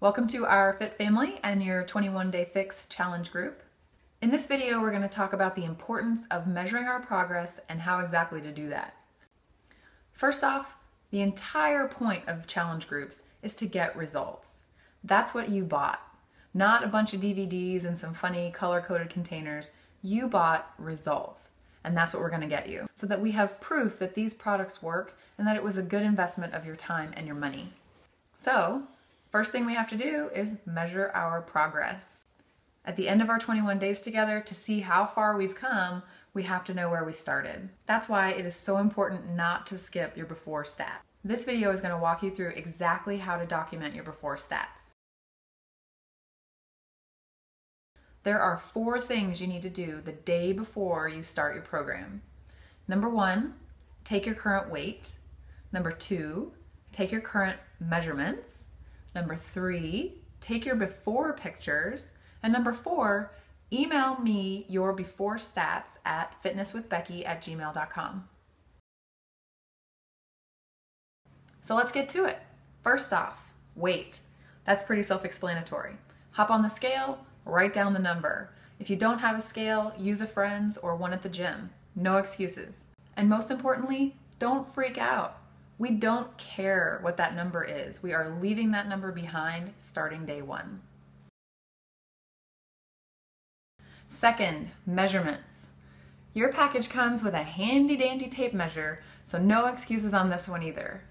Welcome to our Fit family and your 21-day fix challenge group. In this video, we're going to talk about the importance of measuring our progress and how exactly to do that. First off, the entire point of challenge groups is to get results. That's what you bought, not a bunch of DVDs and some funny color-coded containers. You bought results, and that's what we're going to get you, so that we have proof that these products work and that it was a good investment of your time and your money. So, first thing we have to do is measure our progress. At the end of our 21 days together, to see how far we've come, we have to know where we started. That's why it is so important not to skip your before stat. This video is going to walk you through exactly how to document your before stats. There are 4 things you need to do the day before you start your program. Number 1, take your current weight. Number 2, take your current measurements. Number 3, take your before pictures. And number 4, email me your before stats at fitnesswithbecky@gmail.com. So let's get to it. First off, weight. That's pretty self-explanatory. Hop on the scale, write down the number. If you don't have a scale, use a friend's or one at the gym. No excuses. And most importantly, don't freak out. We don't care what that number is. We are leaving that number behind starting day 1. Second, measurements. Your package comes with a handy dandy tape measure, so no excuses on this one either.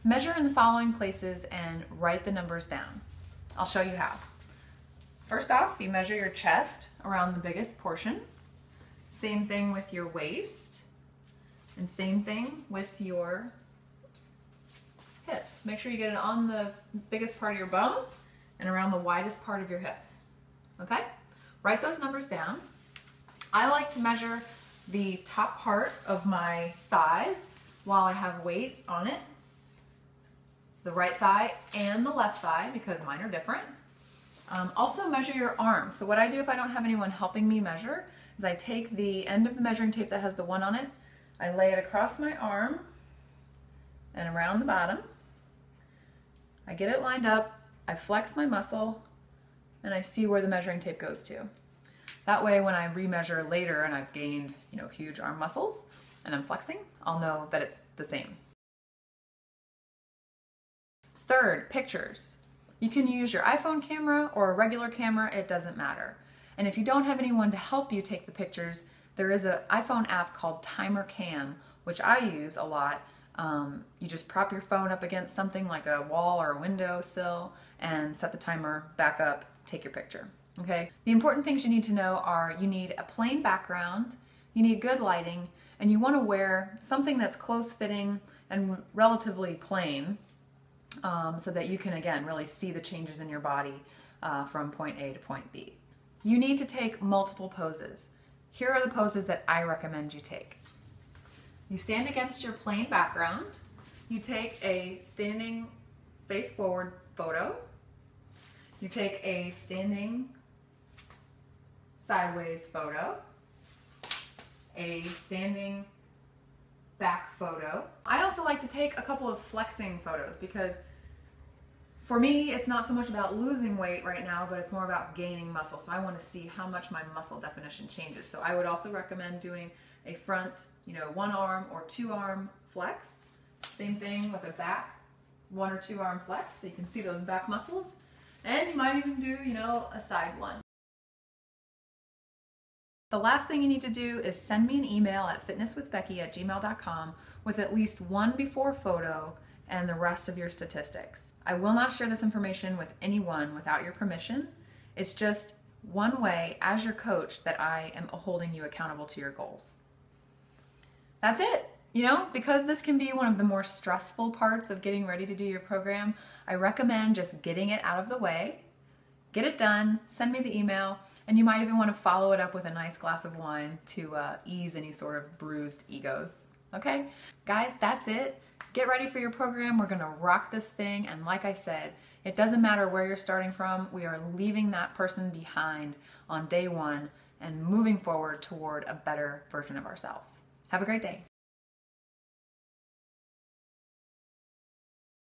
Measure in the following places and write the numbers down. I'll show you how. First off, you measure your chest around the biggest portion. Same thing with your waist, and same thing with your hips. Make sure you get it on the biggest part of your bone and around the widest part of your hips. Okay? Write those numbers down. I like to measure the top part of my thighs while I have weight on it. The right thigh and the left thigh, because mine are different. Also measure your arms. So what I do if I don't have anyone helping me measure is I take the end of the measuring tape that has the 1 on it, I lay it across my arm and around the bottom. I get it lined up, I flex my muscle, and I see where the measuring tape goes to. That way when I remeasure later and I've gained, huge arm muscles and I'm flexing, I'll know that it's the same. Third, pictures. You can use your iPhone camera or a regular camera, it doesn't matter. And if you don't have anyone to help you take the pictures, there is an iPhone app called Timer Cam, which I use a lot. You just prop your phone up against something like a wall or a window sill and set the timer back up, take your picture. Okay? The important things you need to know are you need a plain background, you need good lighting, and you want to wear something that's close fitting and relatively plain so that you can, again, really see the changes in your body from point A to point B. You need to take multiple poses. Here are the poses that I recommend you take. You stand against your plain background. You take a standing face forward photo. You take a standing sideways photo. A standing back photo. I also like to take a couple of flexing photos because for me, it's not so much about losing weight right now, but it's more about gaining muscle. So I want to see how much my muscle definition changes. So I would also recommend doing a front, 1 arm or 2 arm flex. Same thing with a back 1 or 2 arm flex, so you can see those back muscles. And you might even do, a side one. The last thing you need to do is send me an email at fitnesswithbecky@gmail.com with at least 1 before photo and the rest of your statistics. I will not share this information with anyone without your permission. It's just one way, as your coach, that I am holding you accountable to your goals. That's it. Because this can be one of the more stressful parts of getting ready to do your program, I recommend just getting it out of the way, get it done, send me the email, and you might even want to follow it up with a nice glass of wine to ease any sort of bruised egos. Okay? Guys, that's it. Get ready for your program. We're going to rock this thing, and like I said, it doesn't matter where you're starting from. We are leaving that person behind on day 1 and moving forward toward a better version of ourselves. Have a great day.